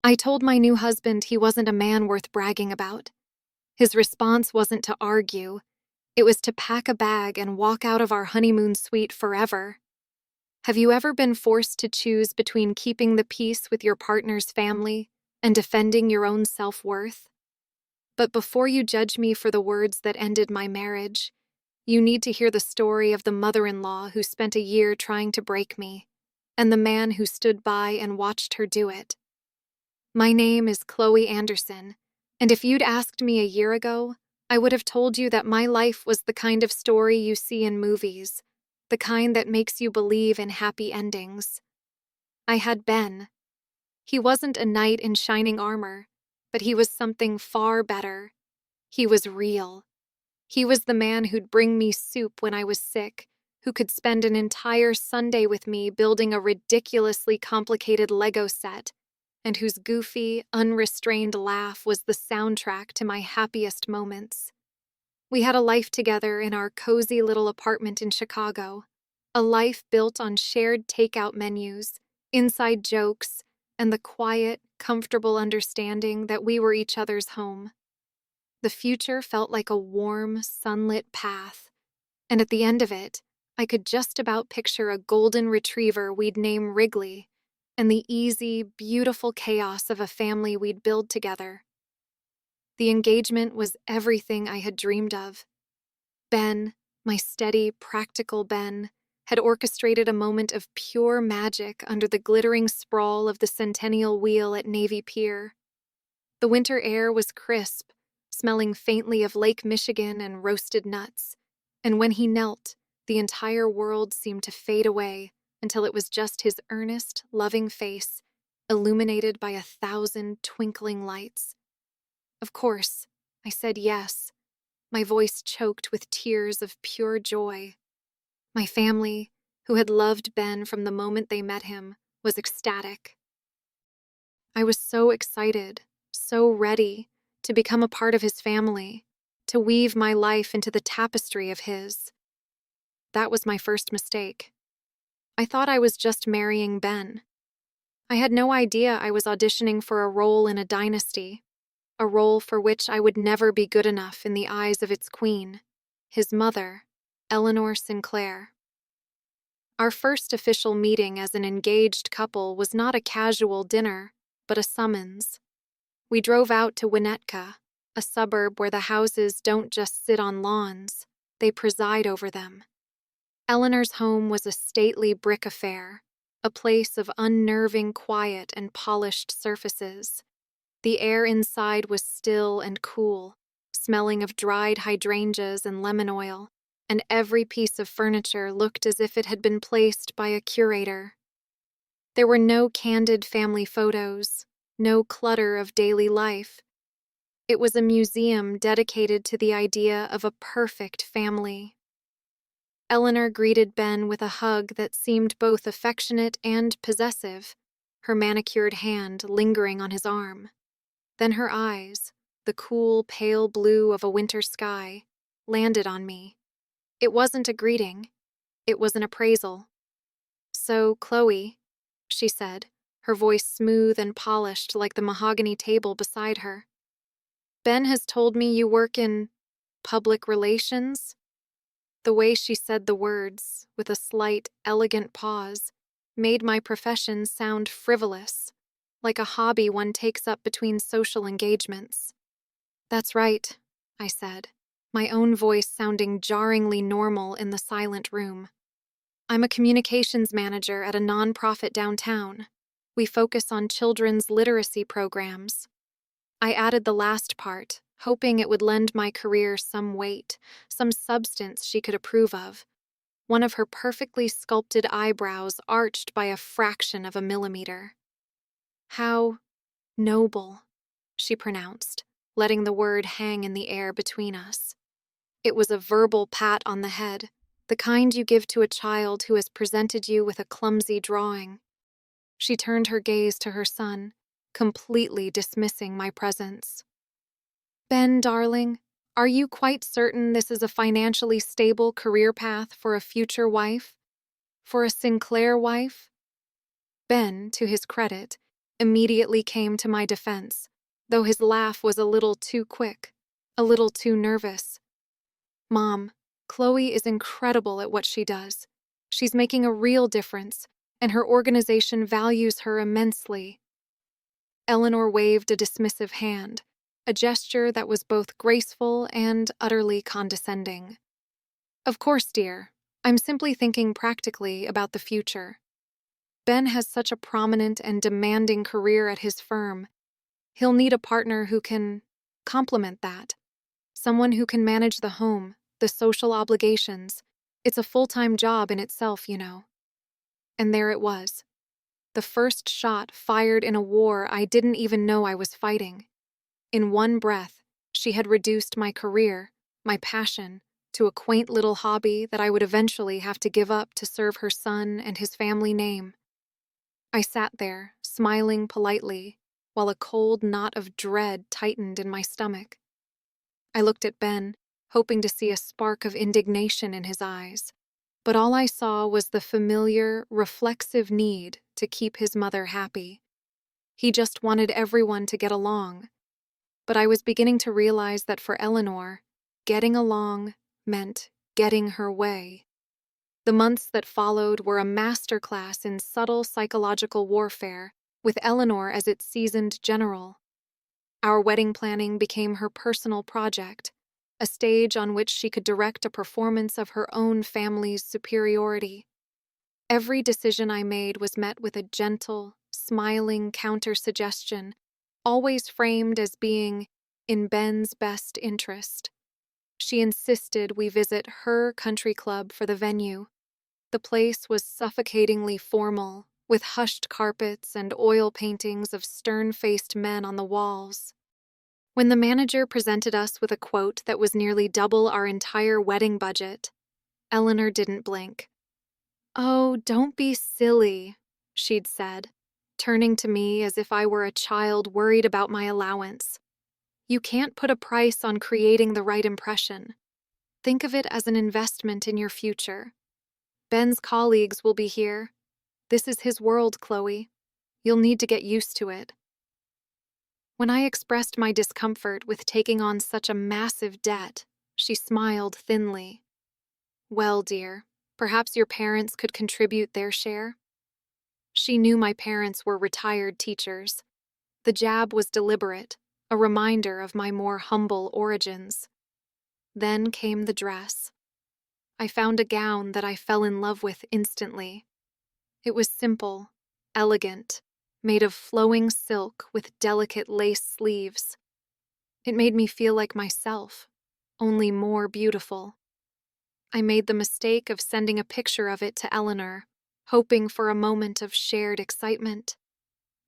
I told my new husband he wasn't a man worth bragging about. His response wasn't to argue, it was to pack a bag and walk out of our honeymoon suite forever. Have you ever been forced to choose between keeping the peace with your partner's family and defending your own self-worth? But before you judge me for the words that ended my marriage, you need to hear the story of the mother-in-law who spent a year trying to break me, and the man who stood by and watched her do it. My name is Chloe Anderson, and if you'd asked me a year ago, I would have told you that my life was the kind of story you see in movies, the kind that makes you believe in happy endings. I had Ben. He wasn't a knight in shining armor, but he was something far better. He was real. He was the man who'd bring me soup when I was sick, who could spend an entire Sunday with me building a ridiculously complicated Lego set, and whose goofy, unrestrained laugh was the soundtrack to my happiest moments. We had a life together in our cozy little apartment in Chicago, a life built on shared takeout menus, inside jokes, and the quiet, comfortable understanding that we were each other's home. The future felt like a warm, sunlit path, and at the end of it, I could just about picture a golden retriever we'd name Wrigley, and the easy, beautiful chaos of a family we'd build together. The engagement was everything I had dreamed of. Ben, my steady, practical Ben, had orchestrated a moment of pure magic under the glittering sprawl of the Centennial Wheel at Navy Pier. The winter air was crisp, smelling faintly of Lake Michigan and roasted nuts, and when he knelt, the entire world seemed to fade away until it was just his earnest, loving face, illuminated by 1,000 twinkling lights. Of course, I said yes, my voice choked with tears of pure joy. My family, who had loved Ben from the moment they met him, was ecstatic. I was so excited, so ready to become a part of his family, to weave my life into the tapestry of his. That was my first mistake. I thought I was just marrying Ben. I had no idea I was auditioning for a role in a dynasty, a role for which I would never be good enough in the eyes of its queen, his mother, Eleanor Sinclair. Our first official meeting as an engaged couple was not a casual dinner, but a summons. We drove out to Winnetka, a suburb where the houses don't just sit on lawns, they preside over them. Eleanor's home was a stately brick affair, a place of unnerving quiet and polished surfaces. The air inside was still and cool, smelling of dried hydrangeas and lemon oil, and every piece of furniture looked as if it had been placed by a curator. There were no candid family photos, no clutter of daily life. It was a museum dedicated to the idea of a perfect family. Eleanor greeted Ben with a hug that seemed both affectionate and possessive, her manicured hand lingering on his arm. Then her eyes, the cool, pale blue of a winter sky, landed on me. It wasn't a greeting. It was an appraisal. "So, Chloe," she said, her voice smooth and polished like the mahogany table beside her. "Ben has told me you work in public relations?" The way she said the words, with a slight, elegant pause, made my profession sound frivolous, like a hobby one takes up between social engagements. "That's right," I said, my own voice sounding jarringly normal in the silent room. "I'm a communications manager at a nonprofit downtown. We focus on children's literacy programs." I added the last part, hoping it would lend my career some weight, some substance she could approve of. One of her perfectly sculpted eyebrows arched by a fraction of a millimeter. "How noble," she pronounced, letting the word hang in the air between us. It was a verbal pat on the head, the kind you give to a child who has presented you with a clumsy drawing. She turned her gaze to her son, completely dismissing my presence. "Ben, darling, are you quite certain this is a financially stable career path for a future wife? For a Sinclair wife?" Ben, to his credit, immediately came to my defense, though his laugh was a little too quick, a little too nervous. Mom, Chloe is incredible at what she does. She's making a real difference, and her organization values her immensely. Eleanor waved a dismissive hand, a gesture that was both graceful and utterly condescending. Of course, dear. I'm simply thinking practically about the future. Ben has such a prominent and demanding career at his firm. He'll need a partner who can complement that. Someone who can manage the home, the social obligations. It's a full-time job in itself, you know. And there it was. The first shot fired in a war I didn't even know I was fighting. In one breath, she had reduced my career, my passion, to a quaint little hobby that I would eventually have to give up to serve her son and his family name. I sat there, smiling politely, while a cold knot of dread tightened in my stomach. I looked at Ben, hoping to see a spark of indignation in his eyes, but all I saw was the familiar, reflexive need to keep his mother happy. He just wanted everyone to get along. But I was beginning to realize that for Eleanor, getting along meant getting her way. The months that followed were a masterclass in subtle psychological warfare, with Eleanor as its seasoned general. Our wedding planning became her personal project, a stage on which she could direct a performance of her own family's superiority. Every decision I made was met with a gentle, smiling counter-suggestion, always framed as being in Ben's best interest. She insisted we visit her country club for the venue. The place was suffocatingly formal, with hushed carpets and oil paintings of stern-faced men on the walls. When the manager presented us with a quote that was nearly double our entire wedding budget, Eleanor didn't blink. "Oh, don't be silly," she'd said, turning to me as if I were a child worried about my allowance. "You can't put a price on creating the right impression. Think of it as an investment in your future. Ben's colleagues will be here. This is his world, Chloe. You'll need to get used to it." When I expressed my discomfort with taking on such a massive debt, she smiled thinly. "Well, dear, perhaps your parents could contribute their share?" She knew my parents were retired teachers. The jab was deliberate, a reminder of my more humble origins. Then came the dress. I found a gown that I fell in love with instantly. It was simple, elegant, made of flowing silk with delicate lace sleeves. It made me feel like myself, only more beautiful. I made the mistake of sending a picture of it to Eleanor, hoping for a moment of shared excitement.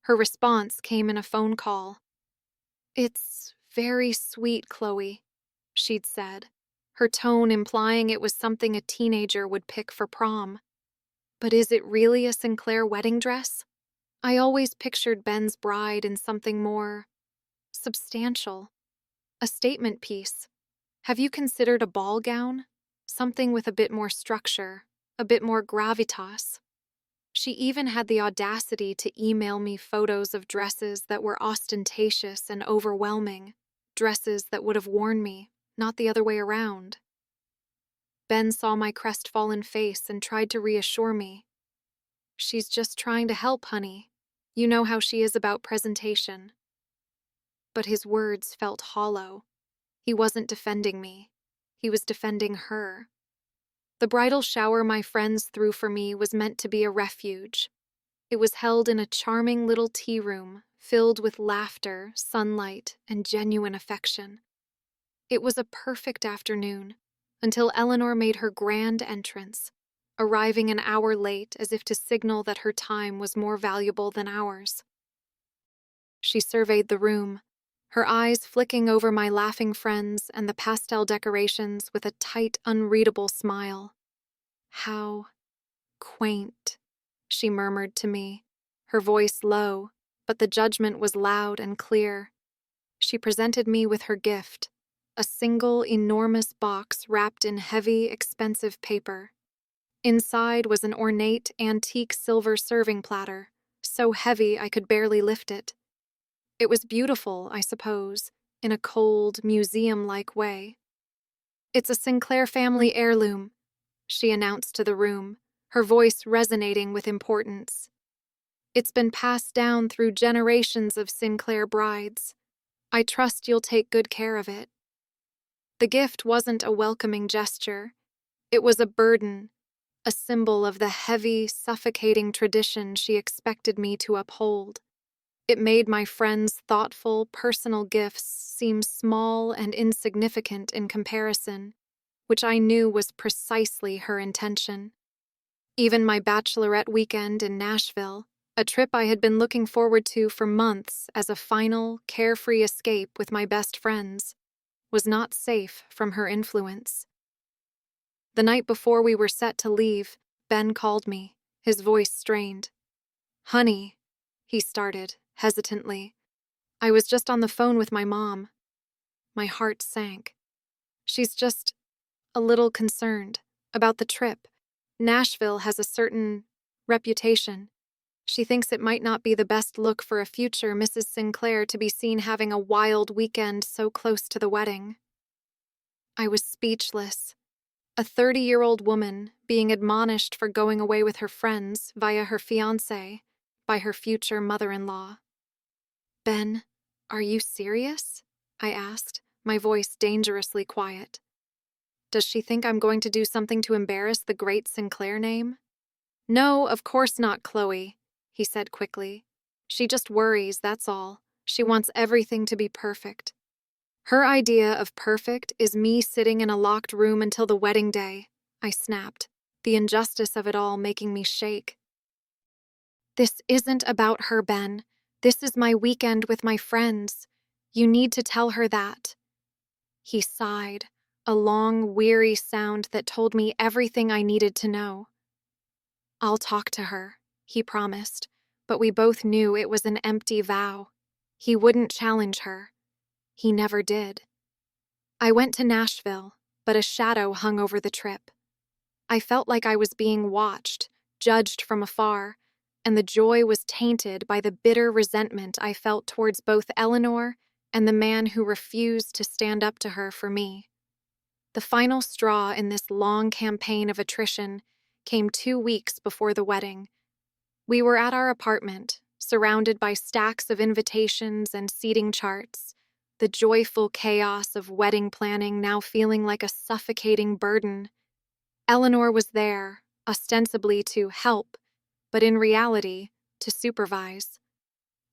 Her response came in a phone call. "It's very sweet, Chloe," she'd said, her tone implying it was something a teenager would pick for prom. "But is it really a Sinclair wedding dress? I always pictured Ben's bride in something more substantial. A statement piece. Have you considered a ball gown? Something with a bit more structure, a bit more gravitas." She even had the audacity to email me photos of dresses that were ostentatious and overwhelming, dresses that would have worn me, not the other way around. Ben saw my crestfallen face and tried to reassure me. "She's just trying to help, honey. You know how she is about presentation." But his words felt hollow. He wasn't defending me. He was defending her. The bridal shower my friends threw for me was meant to be a refuge. It was held in a charming little tea room, filled with laughter, sunlight, and genuine affection. It was a perfect afternoon, until Eleanor made her grand entrance, arriving an hour late as if to signal that her time was more valuable than ours. She surveyed the room, her eyes flicking over my laughing friends and the pastel decorations with a tight, unreadable smile. "How quaint," she murmured to me, her voice low, but the judgment was loud and clear. She presented me with her gift, a single enormous box wrapped in heavy, expensive paper. Inside was an ornate, antique silver serving platter, so heavy I could barely lift it. It was beautiful, I suppose, in a cold, museum-like way. "It's a Sinclair family heirloom," she announced to the room, her voice resonating with importance. "It's been passed down through generations of Sinclair brides. I trust you'll take good care of it." The gift wasn't a welcoming gesture. It was a burden, a symbol of the heavy, suffocating tradition she expected me to uphold. It made my friend's thoughtful, personal gifts seem small and insignificant in comparison, which I knew was precisely her intention. Even my bachelorette weekend in Nashville, a trip I had been looking forward to for months as a final, carefree escape with my best friends, was not safe from her influence. The night before we were set to leave, Ben called me, his voice strained. "Honey," he started, hesitantly. "I was just on the phone with my mom." My heart sank. "She's just a little concerned about the trip. Nashville has a certain reputation. She thinks it might not be the best look for a future Mrs. Sinclair to be seen having a wild weekend so close to the wedding." I was speechless. A 30-year-old woman being admonished for going away with her friends via her fiancé by her future mother-in-law. "Ben, are you serious?" I asked, my voice dangerously quiet. "Does she think I'm going to do something to embarrass the great Sinclair name?" "No, of course not, Chloe," he said quickly. "She just worries, that's all. She wants everything to be perfect. Her idea of perfect is me sitting in a locked room until the wedding day," I snapped, the injustice of it all making me shake. "This isn't about her, Ben. This is my weekend with my friends. You need to tell her that." He sighed, a long, weary sound that told me everything I needed to know. "I'll talk to her," he promised, but we both knew it was an empty vow. He wouldn't challenge her. He never did. I went to Nashville, but a shadow hung over the trip. I felt like I was being watched, judged from afar, and the joy was tainted by the bitter resentment I felt towards both Eleanor and the man who refused to stand up to her for me. The final straw in this long campaign of attrition came 2 weeks before the wedding. We were at our apartment, surrounded by stacks of invitations and seating charts, the joyful chaos of wedding planning now feeling like a suffocating burden. Eleanor was there, ostensibly to help, but in reality, to supervise.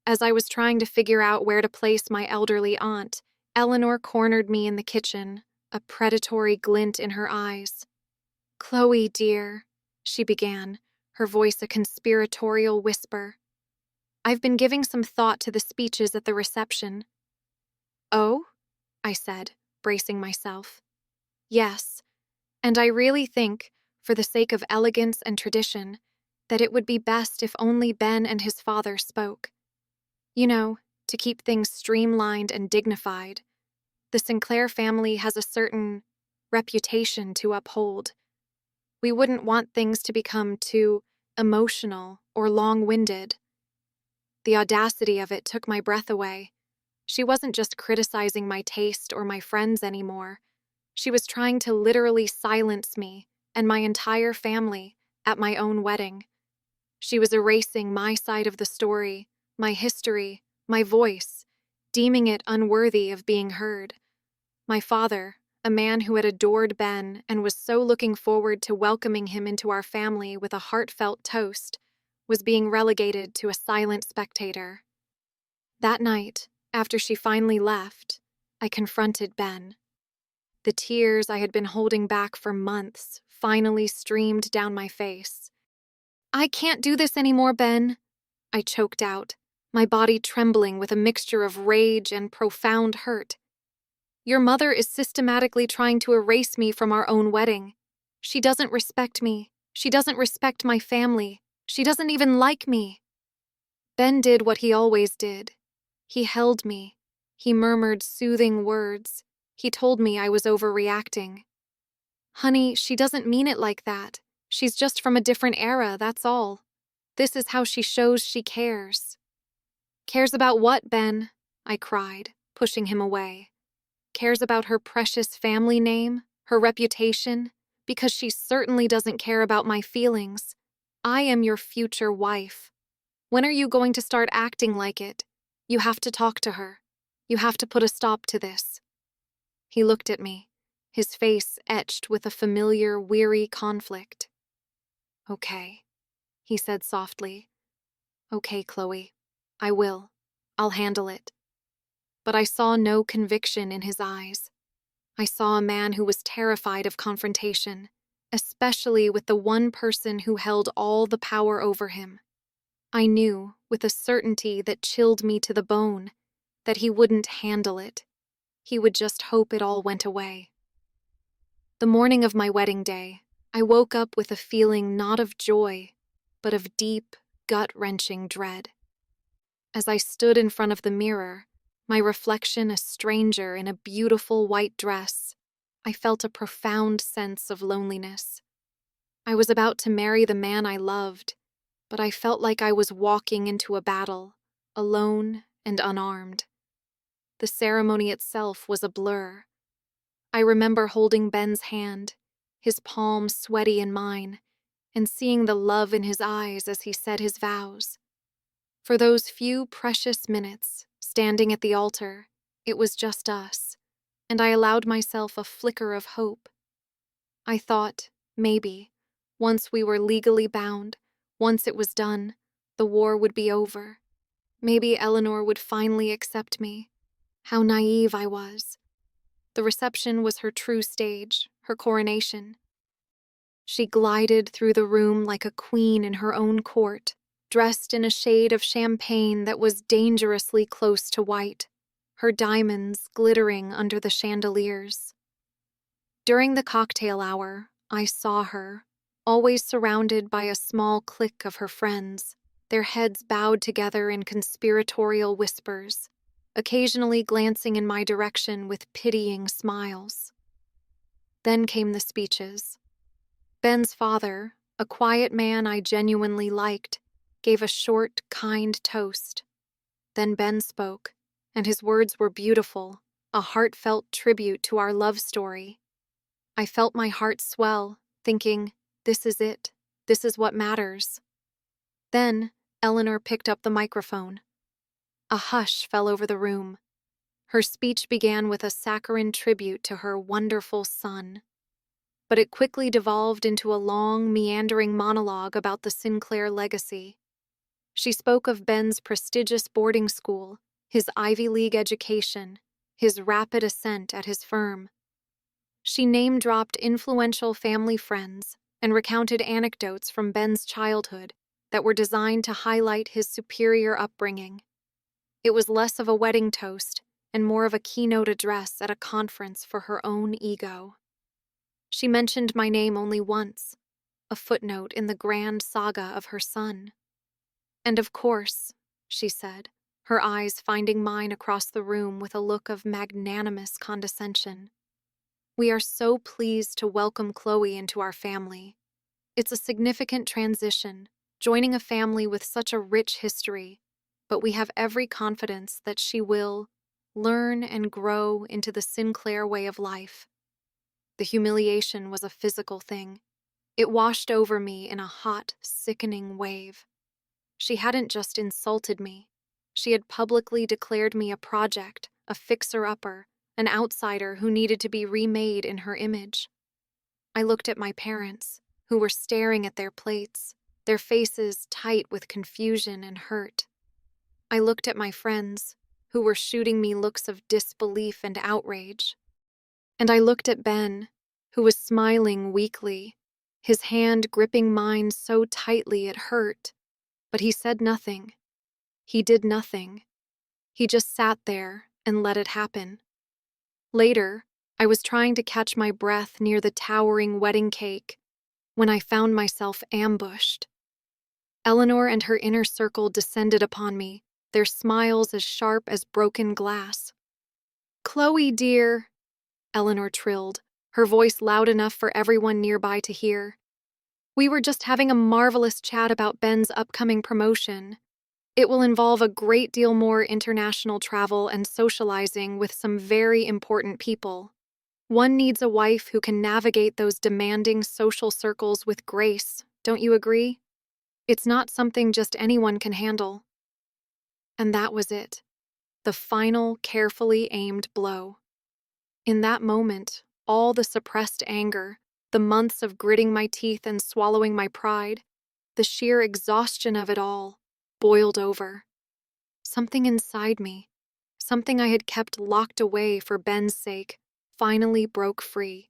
As I was trying to figure out where to place my elderly aunt, Eleanor cornered me in the kitchen, a predatory glint in her eyes. "Chloe, dear," she began, her voice a conspiratorial whisper. "I've been giving some thought to the speeches at the reception." "Oh?" I said, bracing myself. "Yes, and I really think, for the sake of elegance and tradition, that it would be best if only Ben and his father spoke. You know, to keep things streamlined and dignified. The Sinclair family has a certain reputation to uphold. We wouldn't want things to become too emotional or long-winded." The audacity of it took my breath away. She wasn't just criticizing my taste or my friends anymore. She was trying to literally silence me and my entire family at my own wedding. She was erasing my side of the story, my history, my voice, deeming it unworthy of being heard. My father, a man who had adored Ben and was so looking forward to welcoming him into our family with a heartfelt toast, was being relegated to a silent spectator. That night, after she finally left, I confronted Ben. The tears I had been holding back for months finally streamed down my face. "I can't do this anymore, Ben," I choked out, my body trembling with a mixture of rage and profound hurt. "Your mother is systematically trying to erase me from our own wedding. She doesn't respect me. She doesn't respect my family. She doesn't even like me." Ben did what he always did. He held me. He murmured soothing words. He told me I was overreacting. "Honey, she doesn't mean it like that. She's just from a different era, that's all." This is how she shows she cares. Cares about what, Ben? I cried, pushing him away. Cares about her precious family name, her reputation, because she certainly doesn't care about my feelings. I am your future wife. When are you going to start acting like it? You have to talk to her. You have to put a stop to this. He looked at me, his face etched with a familiar, weary conflict. Okay, he said softly. Okay, Chloe. I will. I'll handle it. But I saw no conviction in his eyes. I saw a man who was terrified of confrontation, especially with the one person who held all the power over him. I knew, with a certainty that chilled me to the bone, that he wouldn't handle it. He would just hope it all went away. The morning of my wedding day, I woke up with a feeling not of joy, but of deep, gut-wrenching dread. As I stood in front of the mirror, my reflection a stranger in a beautiful white dress, I felt a profound sense of loneliness. I was about to marry the man I loved, but I felt like I was walking into a battle, alone and unarmed. The ceremony itself was a blur. I remember holding Ben's hand, his palm sweaty in mine, and seeing the love in his eyes as he said his vows. For those few precious minutes, standing at the altar, it was just us, and I allowed myself a flicker of hope. I thought, maybe, once we were legally bound, once it was done, the war would be over. Maybe Eleanor would finally accept me. How naive I was. The reception was her true stage, her coronation. She glided through the room like a queen in her own court, dressed in a shade of champagne that was dangerously close to white, her diamonds glittering under the chandeliers. During the cocktail hour, I saw her, always surrounded by a small clique of her friends, their heads bowed together in conspiratorial whispers, occasionally glancing in my direction with pitying smiles. Then came the speeches. Ben's father, a quiet man I genuinely liked, gave a short, kind toast. Then Ben spoke, and his words were beautiful, a heartfelt tribute to our love story. I felt my heart swell, thinking, this is it. This is what matters. Then, Eleanor picked up the microphone. A hush fell over the room. Her speech began with a saccharine tribute to her wonderful son. But it quickly devolved into a long, meandering monologue about the Sinclair legacy. She spoke of Ben's prestigious boarding school, his Ivy League education, his rapid ascent at his firm. She name-dropped influential family friends and recounted anecdotes from Ben's childhood that were designed to highlight his superior upbringing. It was less of a wedding toast and more of a keynote address at a conference for her own ego. She mentioned my name only once, a footnote in the grand saga of her son. And of course, she said, her eyes finding mine across the room with a look of magnanimous condescension. We are so pleased to welcome Chloe into our family. It's a significant transition, joining a family with such a rich history, but we have every confidence that she will learn and grow into the Sinclair way of life. The humiliation was a physical thing. It washed over me in a hot, sickening wave. She hadn't just insulted me. She had publicly declared me a project, a fixer-upper, an outsider who needed to be remade in her image. I looked at my parents, who were staring at their plates, their faces tight with confusion and hurt. I looked at my friends, who were shooting me looks of disbelief and outrage. And I looked at Ben, who was smiling weakly, his hand gripping mine so tightly it hurt. But he said nothing. He did nothing. He just sat there and let it happen. Later, I was trying to catch my breath near the towering wedding cake when I found myself ambushed. Eleanor and her inner circle descended upon me, their smiles as sharp as broken glass. "Chloe, dear," Eleanor trilled, her voice loud enough for everyone nearby to hear. We were just having a marvelous chat about Ben's upcoming promotion. It will involve a great deal more international travel and socializing with some very important people. One needs a wife who can navigate those demanding social circles with grace, don't you agree? It's not something just anyone can handle. And that was it. The final, carefully aimed blow. In that moment, all the suppressed anger, the months of gritting my teeth and swallowing my pride, the sheer exhaustion of it all, boiled over. Something inside me, something I had kept locked away for Ben's sake, finally broke free.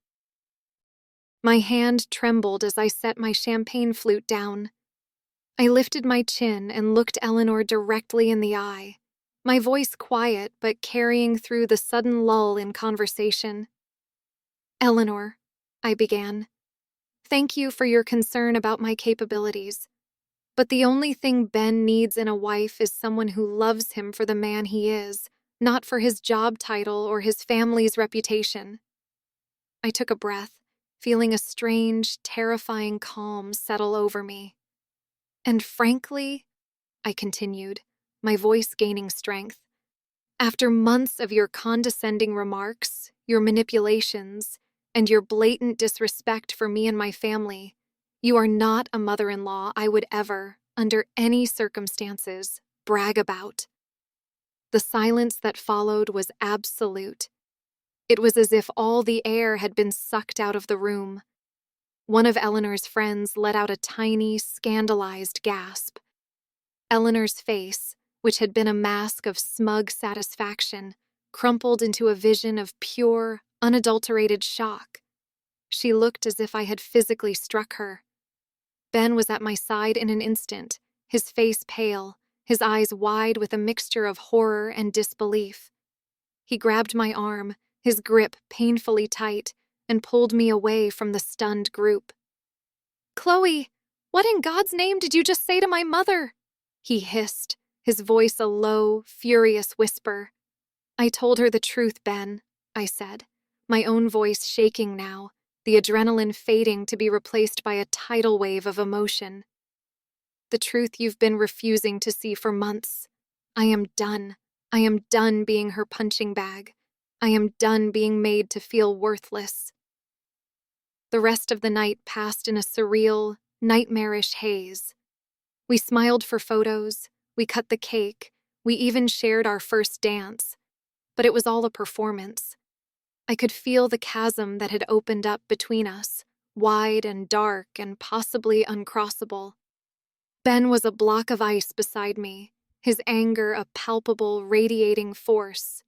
My hand trembled as I set my champagne flute down. I lifted my chin and looked Eleanor directly in the eye, my voice quiet but carrying through the sudden lull in conversation. "Eleanor," I began, "thank you for your concern about my capabilities. But the only thing Ben needs in a wife is someone who loves him for the man he is, not for his job title or his family's reputation." I took a breath, feeling a strange, terrifying calm settle over me. "And frankly," I continued, my voice gaining strength, "after months of your condescending remarks, your manipulations, and your blatant disrespect for me and my family, you are not a mother-in-law I would ever, under any circumstances, brag about." The silence that followed was absolute. It was as if all the air had been sucked out of the room. One of Eleanor's friends let out a tiny, scandalized gasp. Eleanor's face, which had been a mask of smug satisfaction, crumpled into a vision of pure, unadulterated shock. She looked as if I had physically struck her. Ben was at my side in an instant, his face pale, his eyes wide with a mixture of horror and disbelief. He grabbed my arm, his grip painfully tight, and pulled me away from the stunned group. "Chloe, what in God's name did you just say to my mother?" he hissed, his voice a low, furious whisper. "I told her the truth, Ben," I said, my own voice shaking now, the adrenaline fading to be replaced by a tidal wave of emotion. "The truth you've been refusing to see for months. I am done. I am done being her punching bag. I am done being made to feel worthless." The rest of the night passed in a surreal, nightmarish haze. We smiled for photos, we cut the cake, we even shared our first dance, but it was all a performance. I could feel the chasm that had opened up between us, wide and dark and possibly uncrossable. Ben was a block of ice beside me, his anger a palpable, radiating force.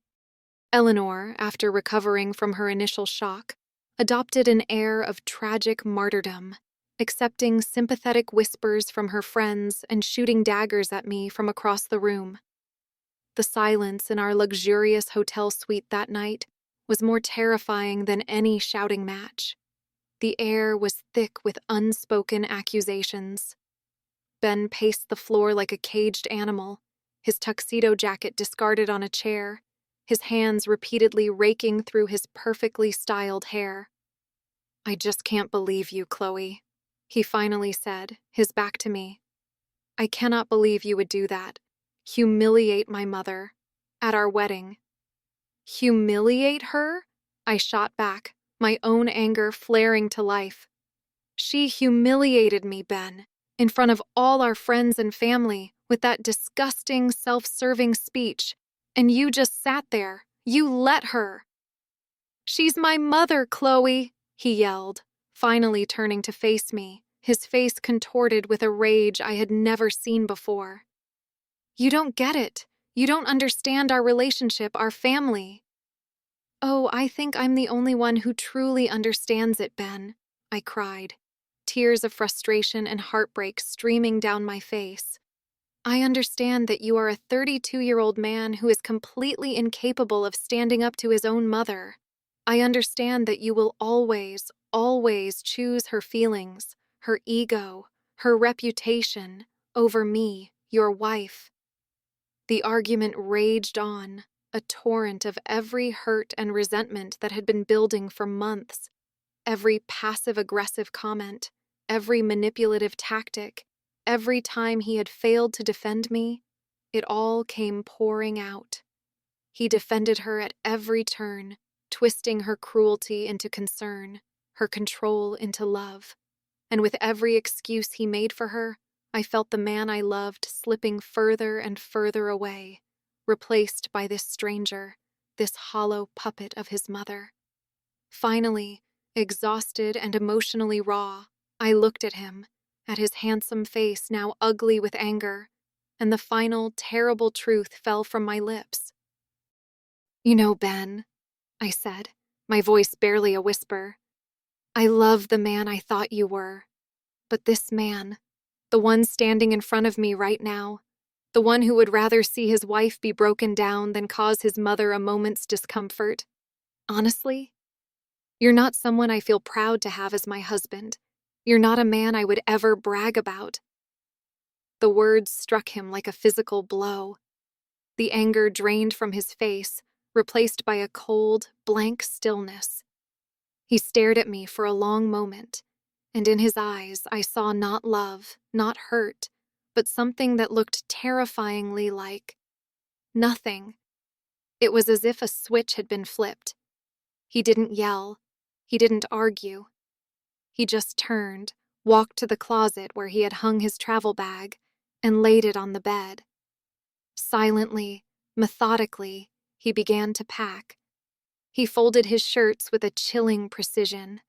Eleanor, after recovering from her initial shock, adopted an air of tragic martyrdom, accepting sympathetic whispers from her friends and shooting daggers at me from across the room. The silence in our luxurious hotel suite that night was more terrifying than any shouting match. The air was thick with unspoken accusations. Ben paced the floor like a caged animal, his tuxedo jacket discarded on a chair, his hands repeatedly raking through his perfectly styled hair. "I just can't believe you, Chloe," he finally said, his back to me. "I cannot believe you would do that. Humiliate my mother. At our wedding." "Humiliate her?" I shot back, my own anger flaring to life. "She humiliated me, Ben, in front of all our friends and family, with that disgusting, self-serving speech, and you just sat there. You let her." "She's my mother, Chloe," he yelled, finally turning to face me, his face contorted with a rage I had never seen before. "You don't get it. You don't understand our relationship, our family." "Oh, I think I'm the only one who truly understands it, Ben," I cried, tears of frustration and heartbreak streaming down my face. "I understand that you are a 32-year-old man who is completely incapable of standing up to his own mother. I understand that you will always, always choose her feelings, her ego, her reputation, over me, your wife." The argument raged on, a torrent of every hurt and resentment that had been building for months, every passive-aggressive comment, every manipulative tactic, every time he had failed to defend me, it all came pouring out. He defended her at every turn, twisting her cruelty into concern, her control into love. And with every excuse he made for her, I felt the man I loved slipping further and further away, replaced by this stranger, this hollow puppet of his mother. Finally, exhausted and emotionally raw, I looked at him, at his handsome face now ugly with anger, and the final, terrible truth fell from my lips. "You know, Ben," I said, my voice barely a whisper, "I love the man I thought you were. But this man, the one standing in front of me right now, the one who would rather see his wife be broken down than cause his mother a moment's discomfort, honestly, you're not someone I feel proud to have as my husband. You're not a man I would ever brag about." The words struck him like a physical blow. The anger drained from his face, replaced by a cold, blank stillness. He stared at me for a long moment, and in his eyes I saw not love, not hurt, but something that looked terrifyingly like nothing. It was as if a switch had been flipped. He didn't yell. He didn't argue. He just turned, walked to the closet where he had hung his travel bag, and laid it on the bed. Silently, methodically, he began to pack. He folded his shirts with a chilling precision.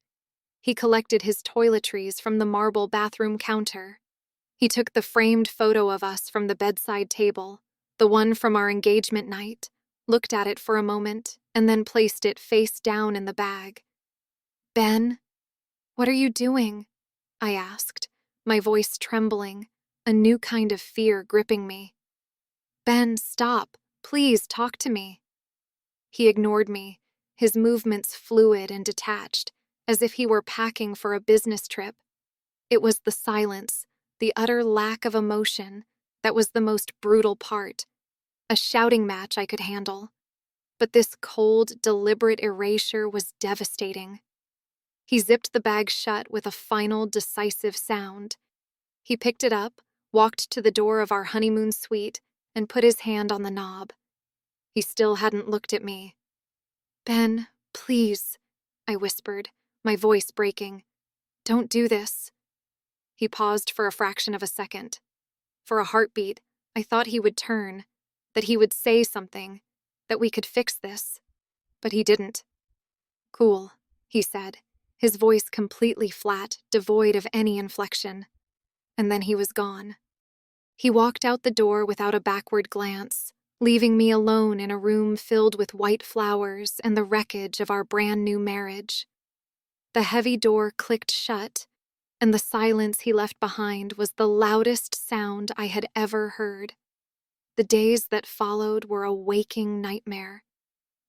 He collected his toiletries from the marble bathroom counter. He took the framed photo of us from the bedside table, the one from our engagement night, looked at it for a moment, and then placed it face down in the bag. "Ben, what are you doing?" I asked, my voice trembling, a new kind of fear gripping me. "Ben, stop. Please talk to me." He ignored me, his movements fluid and detached, as if he were packing for a business trip. It was the silence, the utter lack of emotion, that was the most brutal part. A shouting match I could handle. But this cold, deliberate erasure was devastating. He zipped the bag shut with a final, decisive sound. He picked it up, walked to the door of our honeymoon suite, and put his hand on the knob. He still hadn't looked at me. "Ben, please," I whispered, my voice breaking. "Don't do this." He paused for a fraction of a second. For a heartbeat, I thought he would turn, that he would say something, that we could fix this. But he didn't. "Cool," he said, his voice completely flat, devoid of any inflection. And then he was gone. He walked out the door without a backward glance, leaving me alone in a room filled with white flowers and the wreckage of our brand new marriage. The heavy door clicked shut, and the silence he left behind was the loudest sound I had ever heard. The days that followed were a waking nightmare.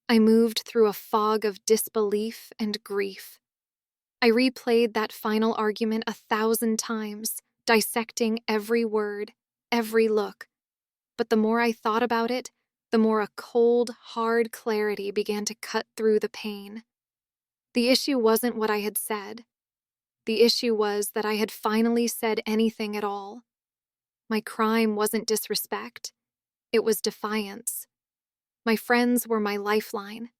I moved through a fog of disbelief and grief. I replayed that final argument 1,000 times, dissecting every word, every look. But the more I thought about it, the more a cold, hard clarity began to cut through the pain. The issue wasn't what I had said. The issue was that I had finally said anything at all. My crime wasn't disrespect. It was defiance. My friends were my lifeline.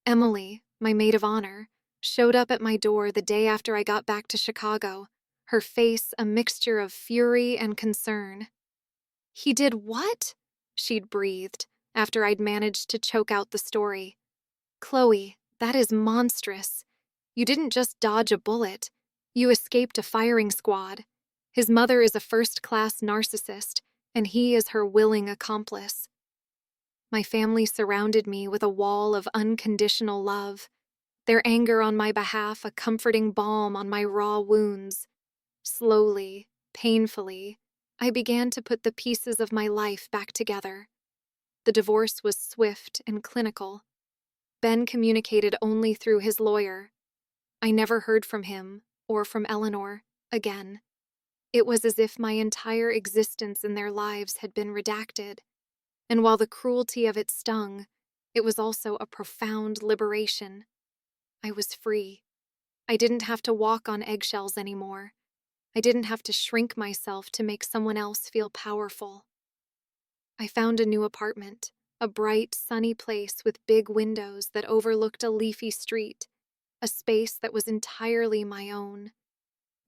Emily, my maid of honor, showed up at my door the day after I got back to Chicago, her face a mixture of fury and concern. "He did what?" she'd breathed, after I'd managed to choke out the story. "Chloe, that is monstrous. You didn't just dodge a bullet. You escaped a firing squad. His mother is a first-class narcissist, and he is her willing accomplice." My family surrounded me with a wall of unconditional love, their anger on my behalf a comforting balm on my raw wounds. Slowly, painfully, I began to put the pieces of my life back together. The divorce was swift and clinical. Ben communicated only through his lawyer. I never heard from him, or from Eleanor, again. It was as if my entire existence in their lives had been redacted. And while the cruelty of it stung, it was also a profound liberation. I was free. I didn't have to walk on eggshells anymore. I didn't have to shrink myself to make someone else feel powerful. I found a new apartment, a bright, sunny place with big windows that overlooked a leafy street, a space that was entirely my own.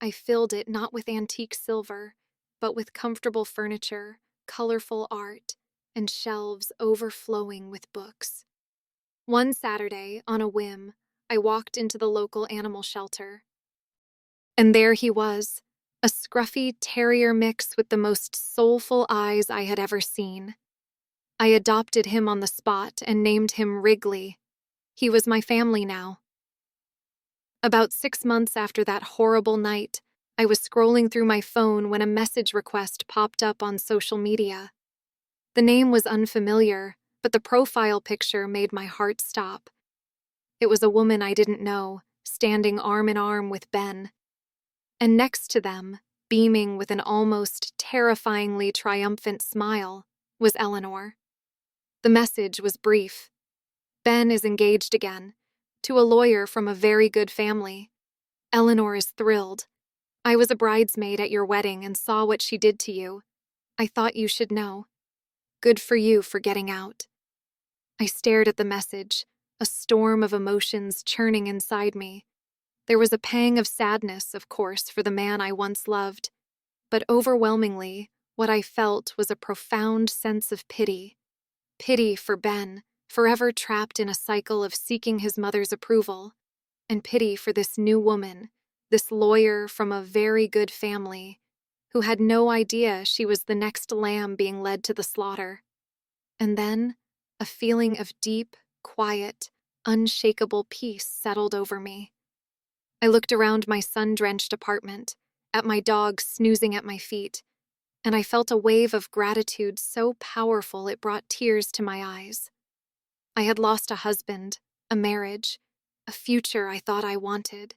I filled it not with antique silver, but with comfortable furniture, colorful art, and shelves overflowing with books. One Saturday, on a whim, I walked into the local animal shelter. And there he was, a scruffy terrier mix with the most soulful eyes I had ever seen. I adopted him on the spot and named him Wrigley. He was my family now. About 6 months after that horrible night, I was scrolling through my phone when a message request popped up on social media. The name was unfamiliar, but the profile picture made my heart stop. It was a woman I didn't know, standing arm in arm with Ben. And next to them, beaming with an almost terrifyingly triumphant smile, was Eleanor. The message was brief. Ben is engaged again, to a lawyer from a very good family. Eleanor is thrilled. I was a bridesmaid at your wedding and saw what she did to you. I thought you should know. Good for you for getting out. I stared at the message, a storm of emotions churning inside me. There was a pang of sadness, of course, for the man I once loved, but overwhelmingly, what I felt was a profound sense of pity. Pity for Ben, forever trapped in a cycle of seeking his mother's approval, and pity for this new woman, this lawyer from a very good family, who had no idea she was the next lamb being led to the slaughter. And then, a feeling of deep, quiet, unshakable peace settled over me. I looked around my sun-drenched apartment, at my dog snoozing at my feet, and I felt a wave of gratitude so powerful it brought tears to my eyes. I had lost a husband, a marriage, a future I thought I wanted.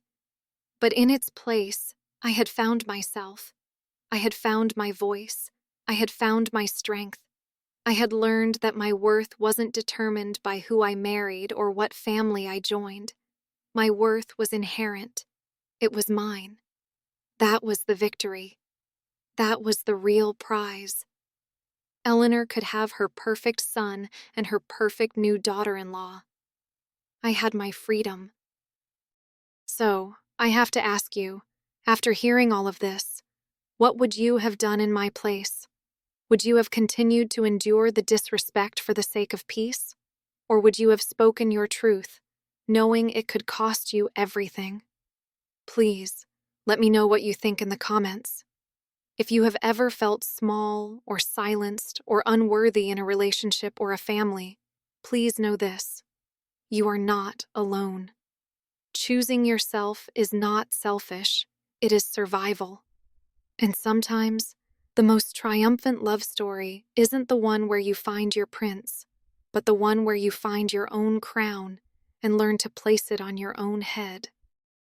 But in its place, I had found myself. I had found my voice. I had found my strength. I had learned that my worth wasn't determined by who I married or what family I joined. My worth was inherent. It was mine. That was the victory. That was the real prize. Eleanor could have her perfect son and her perfect new daughter-in-law. I had my freedom. So, I have to ask you, after hearing all of this, what would you have done in my place? Would you have continued to endure the disrespect for the sake of peace? Or would you have spoken your truth, knowing it could cost you everything? Please, let me know what you think in the comments. If you have ever felt small or silenced or unworthy in a relationship or a family, please know this: you are not alone. Choosing yourself is not selfish, it is survival. And sometimes, the most triumphant love story isn't the one where you find your prince, but the one where you find your own crown and learn to place it on your own head.